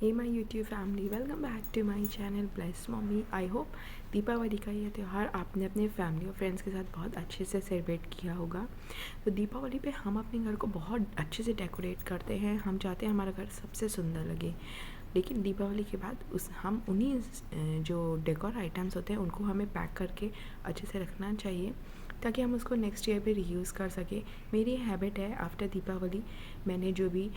Hey my YouTube family, welcome back to my channel bless mummy. I hope Deepavali का यह त्यौहार आपने अपने फैमिली और फ्रेंड्स के साथ बहुत अच्छे से सेलिब्रेट किया होगा। तो दीपावली पे हम अपने घर को बहुत अच्छे से डेकोरेट करते हैं। हम चाहते हैं हमारा घर सबसे सुंदर लगे, लेकिन दीपावली के बाद हम उन्हीं जो डेकोर आइटम्स होते हैं उनको हमें पैक करके अच्छे से रखना चाहिए ताकि हम उसको नेक्स्ट ईयर पे रीयूज़ कर सकें। मेरी हैबिट है, आफ्टर दीपावली मैंने जो भी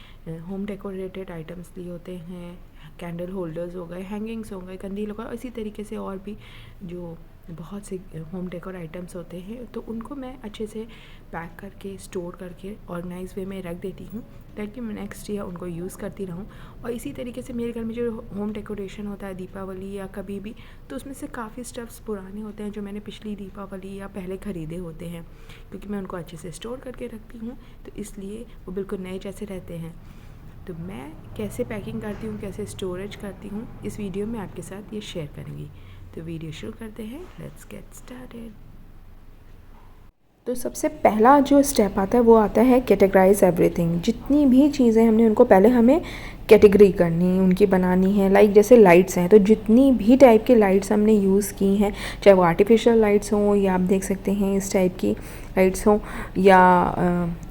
होम डेकोरेटेड आइटम्स लिए होते हैं, कैंडल होल्डर्स हो गए, हैंगिंग्स हो गए, कंदील हो गए, इसी तरीके से और भी जो बहुत से होम डेकोर आइटम्स होते हैं, तो उनको मैं अच्छे से पैक करके स्टोर करके ऑर्गेनाइज वे में रख देती हूँ ताकि मैं नेक्स्ट ईयर उनको यूज़ करती रहूँ। और इसी तरीके से मेरे घर में जो होम डेकोरेशन होता है दीपावली या कभी भी, तो उसमें से काफ़ी स्टफ्स पुराने होते हैं जो मैंने पिछली दीपावली या पहले ख़रीदे होते हैं, क्योंकि मैं उनको अच्छे से स्टोर करके रखती हूँ, तो इसलिए वो बिल्कुल नए जैसे रहते हैं। तो मैं कैसे पैकिंग करती हूँ, कैसे स्टोरेज करती हूँ, इस वीडियो में आपके साथ ये शेयर करूँगी। तो वीडियो शुरू करते हैं, लेट्स गेट स्टार्टेड। तो सबसे पहला जो स्टेप आता है वो आता है कैटेगराइज एवरीथिंग। जितनी भी चीज़ें हमने उनको पहले हमें कैटेगरी करनी, उनकी बनानी है। लाइक जैसे लाइट्स हैं, तो जितनी भी टाइप की लाइट्स हमने यूज़ की हैं, चाहे वो आर्टिफिशियल लाइट्स हों या आप देख सकते हैं इस टाइप की लाइट्स हों या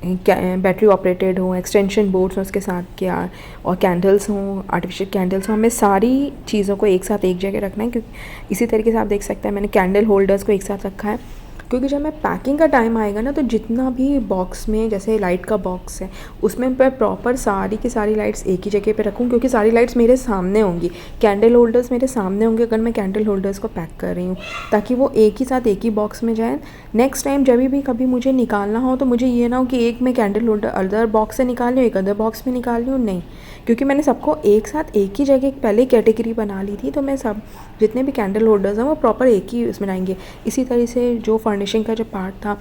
बैटरी ऑपरेटेड हों, एक्सटेंशन बोर्ड्स हों उसके साथ क्या, और कैंडल्स हों, आर्टिफिशियल कैंडल्स हों, हमें सारी चीज़ों को एक साथ एक जगह रखना है। क्योंकि इसी तरीके से आप देख सकते हैं मैंने कैंडल होल्डर्स को एक साथ रखा है, क्योंकि जब मैं पैकिंग का टाइम आएगा ना, तो जितना भी बॉक्स में, जैसे लाइट का बॉक्स है उसमें मैं प्रॉपर सारी की सारी लाइट्स एक ही जगह पे रखूँ, क्योंकि सारी लाइट्स मेरे सामने होंगी, कैंडल होल्डर्स मेरे सामने होंगे अगर मैं कैंडल होल्डर्स को पैक कर रही हूँ, ताकि वो एक ही साथ एक ही बॉक्स में जाए। नेक्स्ट टाइम जब भी कभी मुझे निकालना हो तो मुझे ये ना हो कि एक मैं कैंडल होल्डर अदर बॉक्स से निकाल लूँ, एक अदर बॉक्स में निकाल लूँ, नहीं, क्योंकि मैंने सबको एक साथ एक ही जगह पहले कैटेगरी बना ली थी। तो मैं सब जितने भी कैंडल होल्डर्स हैं वो प्रॉपर एक ही उसमें आएंगे। इसी तरह से जो फर्निशिंग का जो पार्ट था,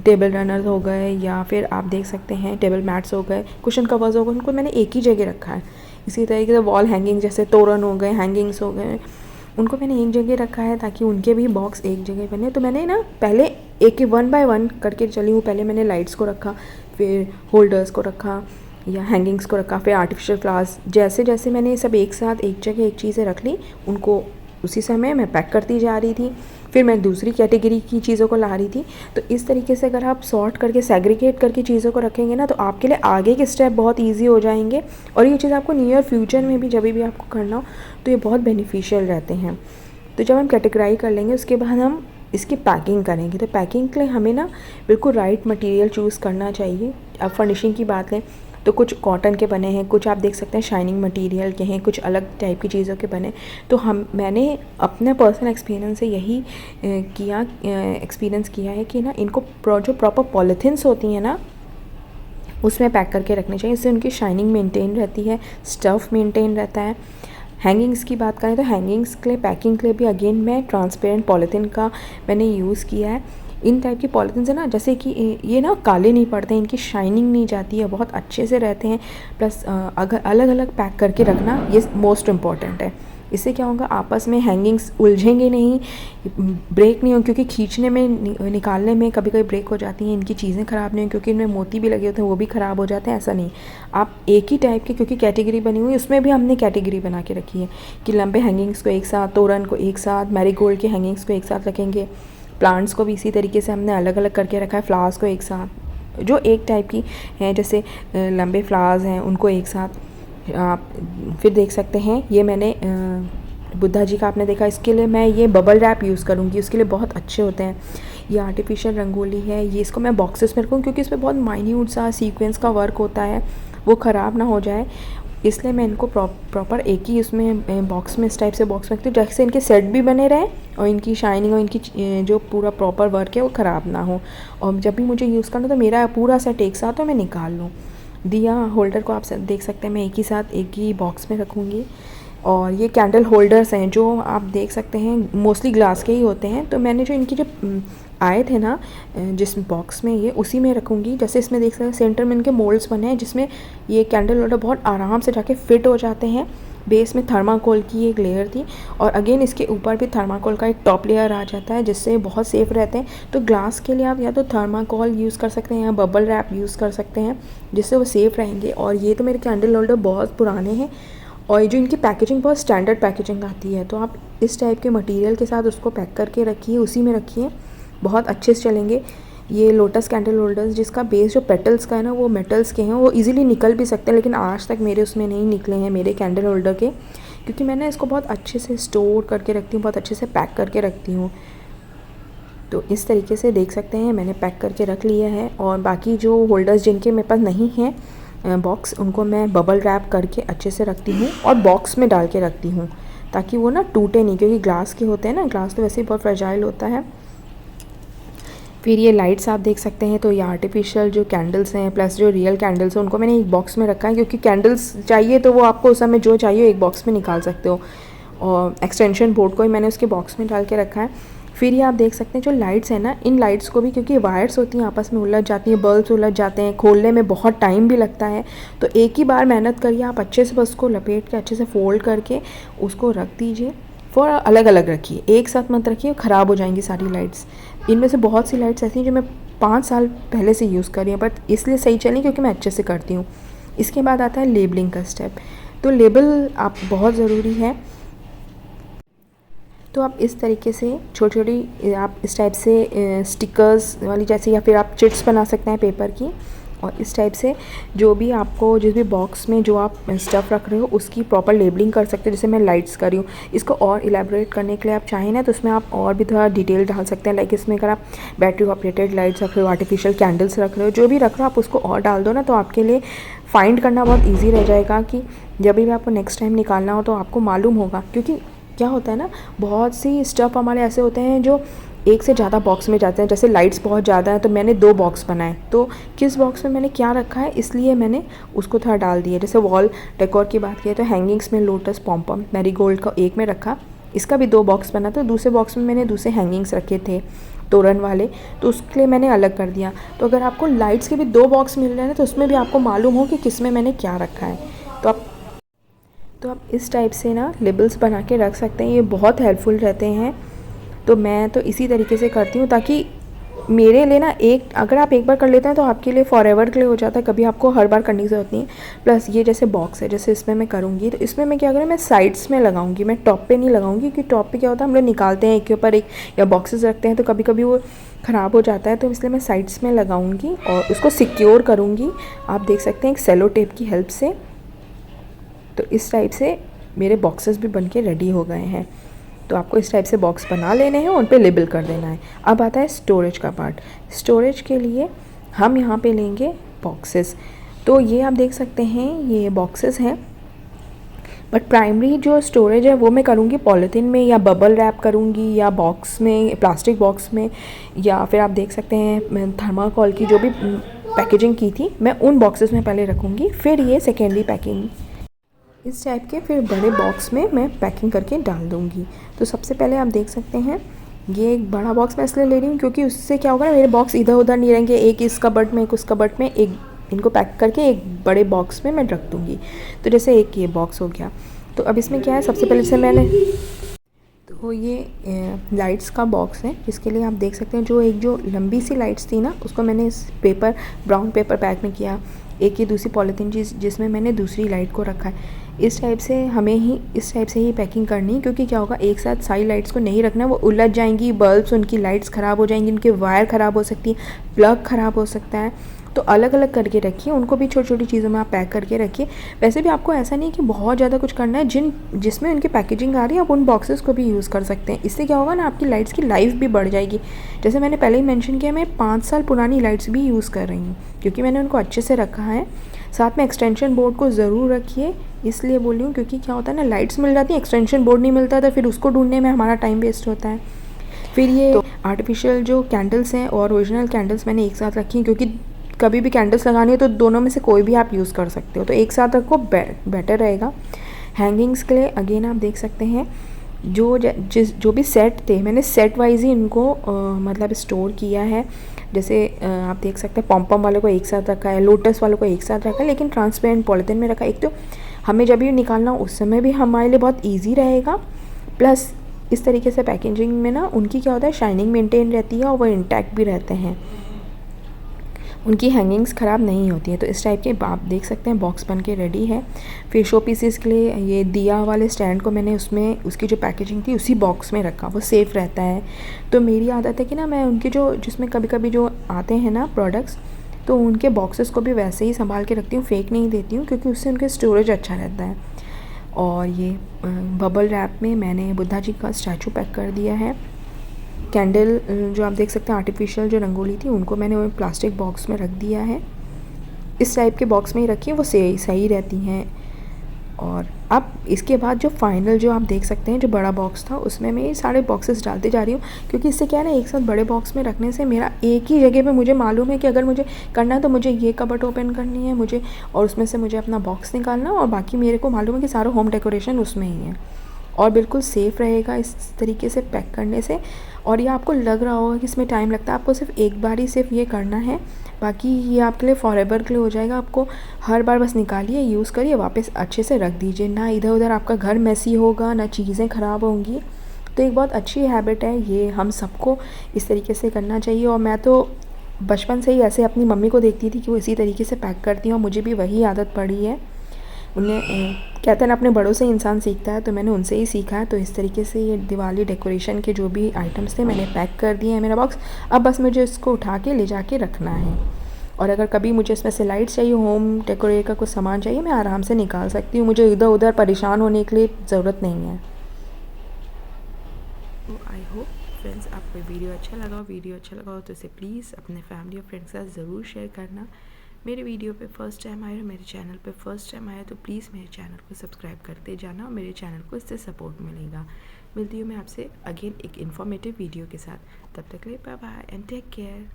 टेबल रनर्स हो गए या फिर आप देख सकते हैं टेबल मैट्स हो गए, कुशन कवर्स हो गए, उनको मैंने एक ही जगह रखा है। इसी तरीके से वॉल हैंगिंग जैसे तोरण हो गए, हैंगिंग्स हो गए, उनको मैंने एक जगह रखा है ताकि उनके भी बॉक्स एक जगह बने। तो मैंने ना पहले एक 1 बाय 1 करके चली हूँ। पहले मैंने लाइट्स को रखा, फिर होल्डर्स को रखा या हैंगिंग्स को रखा, फिर आर्टिफिशियल फ्लावर्स, जैसे जैसे मैंने ये सब एक साथ एक जगह एक चीज़ें रख ली, उनको उसी समय मैं पैक करती जा रही थी। फिर मैं दूसरी कैटेगरी की चीज़ों को ला रही थी। तो इस तरीके से अगर आप सॉर्ट करके सेग्रीगेट करके चीज़ों को रखेंगे ना, तो आपके लिए आगे के स्टेप बहुत ईजी हो जाएंगे, और ये चीज़ आपको नियर फ्यूचर में भी जब भी आपको करना हो तो ये बहुत बेनिफिशियल रहते हैं। तो जब हम कैटेगराइज कर लेंगे उसके बाद हम इसकी पैकिंग करेंगे। तो पैकिंग के लिए हमें ना बिल्कुल राइट मटेरियल चूज़ करना चाहिए। अब फर्निशिंग की बात लें तो कुछ कॉटन के बने हैं, कुछ आप देख सकते हैं शाइनिंग मटेरियल के हैं, कुछ अलग टाइप की चीज़ों के बने। तो मैंने अपने पर्सनल एक्सपीरियंस से यही एक्सपीरियंस किया है कि ना इनको जो प्रॉपर पॉलीथिन्स होती हैं ना उसमें पैक करके रखने चाहिए। इससे उनकी शाइनिंग मेंटेन रहती है, स्टफ़ मेंटेन रहता है। हैंगिंग्स की बात करें तो हैंगिंग्स के लिए पैकिंग के लिए भी अगेन मैं ट्रांसपेरेंट पॉलीथिन का मैंने यूज़ किया है। इन टाइप की पॉलीथिन से ना, जैसे कि ये ना काले नहीं पड़ते हैं, इनकी शाइनिंग नहीं जाती है, बहुत अच्छे से रहते हैं। प्लस अगर अलग अलग पैक करके रखना ये मोस्ट इम्पॉर्टेंट है। इससे क्या होगा, आपस में हैंगिंग्स उलझेंगे नहीं, ब्रेक नहीं हो, क्योंकि खींचने में निकालने में कभी कभी ब्रेक हो जाती हैं। इनकी चीज़ें ख़राब नहीं हो, क्योंकि इनमें मोती भी लगे होते हैं, वो भी ख़राब हो जाते हैं। ऐसा नहीं, आप एक ही टाइप के, क्योंकि कैटेगरी बनी हुई है उसमें भी हमने कैटेगरी बना के रखी है कि लंबे हैंगिंग्स को एक साथ, तोरण को एक साथ, मैरीगोल्ड के हैंगिंग्स को एक साथ रखेंगे, प्लांट्स को भी इसी तरीके से हमने अलग अलग करके रखा है, फ्लावर्स को एक साथ, जो एक टाइप की हैं जैसे लंबे फ्लावर्स हैं उनको एक साथ। आप फिर देख सकते हैं ये मैंने बुद्धा जी का आपने देखा, इसके लिए मैं ये बबल रैप यूज़ करूँगी, उसके लिए बहुत अच्छे होते हैं। ये आर्टिफिशियल रंगोली है, ये इसको मैं बॉक्सेस में रखूँ क्योंकि इसमें बहुत माइन्यूट सा सीक्वेंस का वर्क होता है, वो ख़राब ना हो जाए, इसलिए मैं इनको प्रॉपर एक ही उसमें बॉक्स में, इस टाइप से बॉक्स में रखती हूँ जैसे इनके सेट भी बने रहें और इनकी शाइनिंग और इनकी जो पूरा प्रॉपर वर्क है वो ख़राब ना हो। और जब भी मुझे यूज़ करना तो मेरा पूरा सेट एक साथ हो, मैं निकाल लूँ। दिया होल्डर को आप देख सकते हैं मैं एक ही साथ एक ही बॉक्स में रखूँगी। और ये कैंडल होल्डर्स हैं जो आप देख सकते हैं मोस्टली ग्लास के ही होते हैं। तो मैंने जो इनकी जो आए थे ना जिस बॉक्स में, ये उसी में रखूँगी। जैसे इसमें देख सकते हैं सेंटर में इनके मोल्ड्स बने हैं जिसमें ये कैंडल होल्डर बहुत आराम से जाके फिट हो जाते हैं। बेस में थर्माकोल की एक लेयर थी और अगेन इसके ऊपर भी थर्माकोल का एक टॉप लेयर आ जाता है जिससे बहुत सेफ़ रहते हैं। तो ग्लास के लिए आप या तो थर्माकोल यूज़ कर सकते हैं या बबल रैप यूज़ कर सकते हैं जिससे वो सेफ़ रहेंगे। और ये तो मेरे कैंडल होल्डर बहुत पुराने हैं और ये जो इनकी पैकेजिंग बहुत स्टैंडर्ड पैकेजिंग आती है, तो आप इस टाइप के मटेरियल के साथ उसको पैक करके रखिए, उसी में रखिए, बहुत अच्छे से चलेंगे। ये लोटस कैंडल होल्डर्स जिसका बेस जो पेटल्स का है ना वो मेटल्स के हैं, वो इजीली निकल भी सकते हैं, लेकिन आज तक मेरे उसमें नहीं निकले हैं मेरे कैंडल होल्डर के, क्योंकि मैंने इसको बहुत अच्छे से स्टोर करके रखती हूँ, बहुत अच्छे से पैक करके रखती हूँ। तो इस तरीके से देख सकते हैं मैंने पैक करके रख लिया है। और बाकी जो होल्डर्स जिनके मेरे पास नहीं हैं बॉक्स, उनको मैं बबल रैप करके अच्छे से रखती हूँ और बॉक्स में डाल के रखती हूँ, ताकि वो ना टूटे नहीं, क्योंकि ग्लास के होते हैं ना, ग्लास तो वैसे ही बहुत फ्रेजाइल होता है। फिर ये लाइट्स आप देख सकते हैं, तो ये आर्टिफिशियल जो कैंडल्स हैं प्लस जो रियल कैंडल्स हैं, उनको मैंने एक बॉक्स में रखा है, क्योंकि कैंडल्स चाहिए तो वो आपको उस समय जो चाहिए एक बॉक्स में निकाल सकते हो। और एक्सटेंशन बोर्ड को ही मैंने उसके बॉक्स में डाल के रखा है। फिर ये आप देख सकते हैं जो लाइट्स हैं ना, इन लाइट्स को भी, क्योंकि वायर्स होती हैं आपस में उलझ जाती हैं, बल्ब्स उलझ जाते हैं, खोलने में बहुत टाइम भी लगता है, तो एक ही बार मेहनत करिए आप, अच्छे से बस उसको लपेट के अच्छे से फोल्ड करके उसको रख दीजिए। फॉर अलग अलग रखिए, एक साथ मत रखिए, ख़राब हो जाएंगी सारी लाइट्स। इनमें से बहुत सी लाइट्स ऐसी हैं जो मैं 5 साल पहले से यूज़ कर रही हूँ, बट इसलिए सही चली क्योंकि मैं अच्छे से करती हूँ। इसके बाद आता है लेबलिंग का स्टेप। तो लेबल आप बहुत ज़रूरी है। तो आप इस तरीके से छोटी छोटी आप इस टाइप से स्टिकर्स वाली जैसे, या फिर आप चिट्स बना सकते हैं पेपर की, और इस टाइप से जो भी आपको जिस भी बॉक्स में जो आप स्टफ़ रख रहे हो उसकी प्रॉपर लेबलिंग कर सकते हो। जैसे मैं लाइट्स कर रही हूँ, इसको और इलेबोरेट करने के लिए आप चाहें ना तो उसमें आप और भी थोड़ा डिटेल डाल सकते हैं। लाइक इसमें अगर आप बैटरी ऑपरेटेड लाइट्स रख रहे हो, आर्टिफिशियल कैंडल्स रख रहे हो, जो भी रख रहे हो आप उसको और डाल दो ना, तो आपके लिए फाइंड करना बहुत ईजी रह जाएगा, कि जब भी आपको नेक्स्ट टाइम निकालना हो तो आपको मालूम होगा। क्योंकि क्या होता है ना, बहुत सी स्टफ़ हमारे ऐसे होते हैं जो एक से ज़्यादा बॉक्स में जाते हैं। जैसे लाइट्स बहुत ज़्यादा है तो मैंने 2 बॉक्स बनाए, तो किस बॉक्स में मैंने क्या रखा है इसलिए मैंने उसको थोड़ा डाल दिया। जैसे वॉल डेकोर की बात की तो हैंगिंग्स में लोटस, पॉम्पम, मैरीगोल्ड का एक में रखा, इसका भी 2 बॉक्स बना, तो दूसरे बॉक्स में मैंने दूसरे हैंगिंग्स रखे थे तोरण वाले, तो उसके लिए मैंने अलग कर दिया। तो अगर आपको लाइट्स के भी 2 बॉक्स मिल रहे हैं तो उसमें भी आपको मालूम हो कि किस में मैंने क्या रखा है। तो आप इस टाइप से ना लेबल्स बना के रख सकते हैं, ये बहुत हेल्पफुल रहते हैं। तो मैं तो इसी तरीके से करती हूँ, ताकि मेरे लिए ना अगर आप एक बार कर लेते हैं तो आपके लिए फॉरएवर के लिए हो जाता है, कभी आपको हर बार करने की ज़रूरत नहीं है। प्लस ये जैसे बॉक्स है, जैसे इसमें मैं करूँगी तो इसमें मैं क्या करूँ, मैं साइड्स में लगाऊंगी, मैं टॉप पे नहीं लगाऊंगी, क्योंकि टॉप पे क्या होता है हम लोग निकालते हैं एक के ऊपर एक या बॉक्सेस रखते हैं तो कभी कभी वो ख़राब हो जाता है, तो इसलिए मैं साइड्स में लगाऊंगी और उसको सिक्योर करूँगी। आप देख सकते हैं एक सेलो टेप की हेल्प से। तो इस टाइप से मेरे बॉक्सेस भी बन के रेडी हो गए हैं। तो आपको इस टाइप से बॉक्स बना लेने हैं, उन पे लेबल कर देना है। अब आता है स्टोरेज का पार्ट। स्टोरेज के लिए हम यहाँ पे लेंगे बॉक्सेस। तो ये आप देख सकते हैं ये बॉक्सेस हैं, बट प्राइमरी जो स्टोरेज है वो मैं करूँगी पॉलीथीन में, या बबल रैप करूँगी, या बॉक्स में, प्लास्टिक बॉक्स में, या फिर आप देख सकते हैं थर्माकोल की जो भी पैकेजिंग की थी मैं उन बॉक्सेस में पहले रखूँगी, फिर ये सेकेंडरी पैकिंग इस टाइप के फिर बड़े बॉक्स में मैं पैकिंग करके डाल दूँगी। तो सबसे पहले आप देख सकते हैं ये एक बड़ा बॉक्स मैं इसलिए ले रही हूँ क्योंकि उससे क्या होगा ना, मेरे बॉक्स इधर उधर नहीं रहेंगे, एक इस कबर्ड में एक उस कबर्ड में, एक इनको पैक करके एक बड़े बॉक्स में मैं रख दूँगी। तो जैसे एक ये बॉक्स हो गया। तो अब इसमें क्या है, सबसे पहले से मैंने तो ये लाइट्स का बॉक्स है, जिसके लिए आप देख सकते हैं जो लंबी सी लाइट्स थी ना उसको मैंने इस ब्राउन पेपर पैक में किया। एक ये दूसरी पॉलीथीन जिसमें मैंने दूसरी लाइट को रखा है। इस टाइप से हमें ही इस टाइप से ही पैकिंग करनी है, क्योंकि क्या होगा एक साथ सारी लाइट्स को नहीं रखना, वो उलझ जाएंगी, बल्ब्स उनकी लाइट्स ख़राब हो जाएंगी, उनके वायर ख़राब हो सकती है, प्लग ख़राब हो सकता है। तो अलग अलग करके रखिए, उनको भी छोटी छोटी चीज़ों में आप पैक करके रखिए। वैसे भी आपको ऐसा नहीं कि बहुत ज़्यादा कुछ करना है, जिसमें उनकी पैकेजिंग आ रही है आप उन बॉक्सेस को भी यूज़ कर सकते हैं। इससे क्या होगा ना, आपकी लाइट्स की लाइफ भी बढ़ जाएगी। जैसे मैंने पहले ही मेंशन किया, मैं 5 साल पुरानी लाइट्स भी यूज़ कर रही हूँ, क्योंकि मैंने उनको अच्छे से रखा है। साथ में एक्सटेंशन बोर्ड को ज़रूर रखिए, इसलिए बोल रही हूँ क्योंकि क्या होता है ना, लाइट्स मिल जाती है, एक्सटेंशन बोर्ड नहीं मिलता, तो फिर उसको ढूंढने में हमारा टाइम वेस्ट होता है। फिर ये आर्टिफिशियल जो कैंडल्स हैं और ओरिजिनल कैंडल्स मैंने एक साथ रखी हैं, क्योंकि कभी भी कैंडल्स लगानी है तो दोनों में से कोई भी आप यूज़ कर सकते हो, तो एक साथ रखो, बेटर रहेगा। हैंगिंग्स के लिए अगेन आप देख सकते हैं जो भी सेट थे मैंने सेट वाइज ही इनको मतलब स्टोर किया है। जैसे आप देख सकते हैं पॉम्पम वाले को एक साथ रखा है, लोटस वालों को एक साथ रखा है, लेकिन ट्रांसपेरेंट पॉलीथीन में रखा है। एक तो हमें जब भी निकालना हो उस समय भी हमारे लिए बहुत ईजी रहेगा, प्लस इस तरीके से पैकेजिंग में ना उनकी क्या होता है, शाइनिंग मेंटेन रहती है और वो इंटैक्ट भी रहते हैं। उनकी हैंगिंग्स ख़राब नहीं होती है। तो इस टाइप के आप देख सकते हैं बॉक्स बन के रेडी है। फिर शो पीसेस के लिए ये दिया वाले स्टैंड को मैंने उसमें उसकी जो पैकेजिंग थी उसी बॉक्स में रखा, वो सेफ़ रहता है। तो मेरी आदत है कि ना मैं उनके जो जिसमें कभी कभी जो आते हैं ना प्रोडक्ट्स, तो उनके बॉक्सेस को भी वैसे ही संभाल के रखती हूँ, फेक नहीं देती हूँ, क्योंकि उससे उनके स्टोरेज अच्छा रहता है। और ये बबल रैप में मैंने बुद्धा जी का स्टैचू पैक कर दिया है। कैंडल जो आप देख सकते हैं आर्टिफिशियल जो रंगोली थी उनको मैंने प्लास्टिक बॉक्स में रख दिया है। इस टाइप के बॉक्स में ही रखी, वो सही रहती हैं। और अब इसके बाद जो फाइनल जो आप देख सकते हैं जो बड़ा बॉक्स था उसमें मैं ये सारे बॉक्सेस डालते जा रही हूँ, क्योंकि इससे क्या है ना, एक साथ बड़े बॉक्स में रखने से मेरा एक ही जगह पे मुझे मालूम है कि अगर मुझे करना है तो मुझे ये कबर्ड ओपन करनी है मुझे, और उसमें से मुझे अपना बॉक्स निकालना, और बाकी मेरे को मालूम है कि सारा होम डेकोरेशन उसमें ही है, और बिल्कुल सेफ़ रहेगा इस तरीके से पैक करने से। और ये आपको लग रहा होगा कि इसमें टाइम लगता है, आपको सिर्फ एक बार ही सिर्फ ये करना है, बाकी ये आपके लिए फॉरएवर के लिए हो जाएगा। आपको हर बार बस निकालिए, यूज़ करिए, वापस अच्छे से रख दीजिए, ना इधर उधर आपका घर मैसी होगा, ना चीज़ें ख़राब होंगी। तो एक बहुत अच्छी हैबिट है ये, हम सबको इस तरीके से करना चाहिए। और मैं तो बचपन से ही ऐसे अपनी मम्मी को देखती थी कि वो इसी तरीके से पैक करती हैं, और मुझे भी वही आदत पड़ी है। उन्हें कहते हैं ना अपने बड़ों से इंसान सीखता है, तो मैंने उनसे ही सीखा है। तो इस तरीके से ये दिवाली डेकोरेशन के जो भी आइटम्स थे मैंने पैक कर दिए हैं मेरा बॉक्स। अब बस मुझे इसको उठा के ले जाके रखना है, और अगर कभी मुझे इसमें से लाइट्स चाहिए, होम डेकोरेट का कुछ सामान चाहिए, मैं आराम से निकाल सकती हूँ, मुझे इधर उधर परेशान होने के लिए ज़रूरत नहीं है। तो आई होप फ्रेंड्स आपको वीडियो अच्छा लगा हो तो इसे प्लीज़ अपने फैमिली और फ्रेंड्स के साथ ज़रूर शेयर करना। मेरे वीडियो पे फर्स्ट टाइम आए हो, मेरे चैनल पे फर्स्ट टाइम आए तो प्लीज़ मेरे चैनल को सब्सक्राइब करते जाना, और मेरे चैनल को इससे सपोर्ट मिलेगा। मिलती हूँ मैं आपसे अगेन एक इन्फॉर्मेटिव वीडियो के साथ, तब तक के लिए bye bye and take care.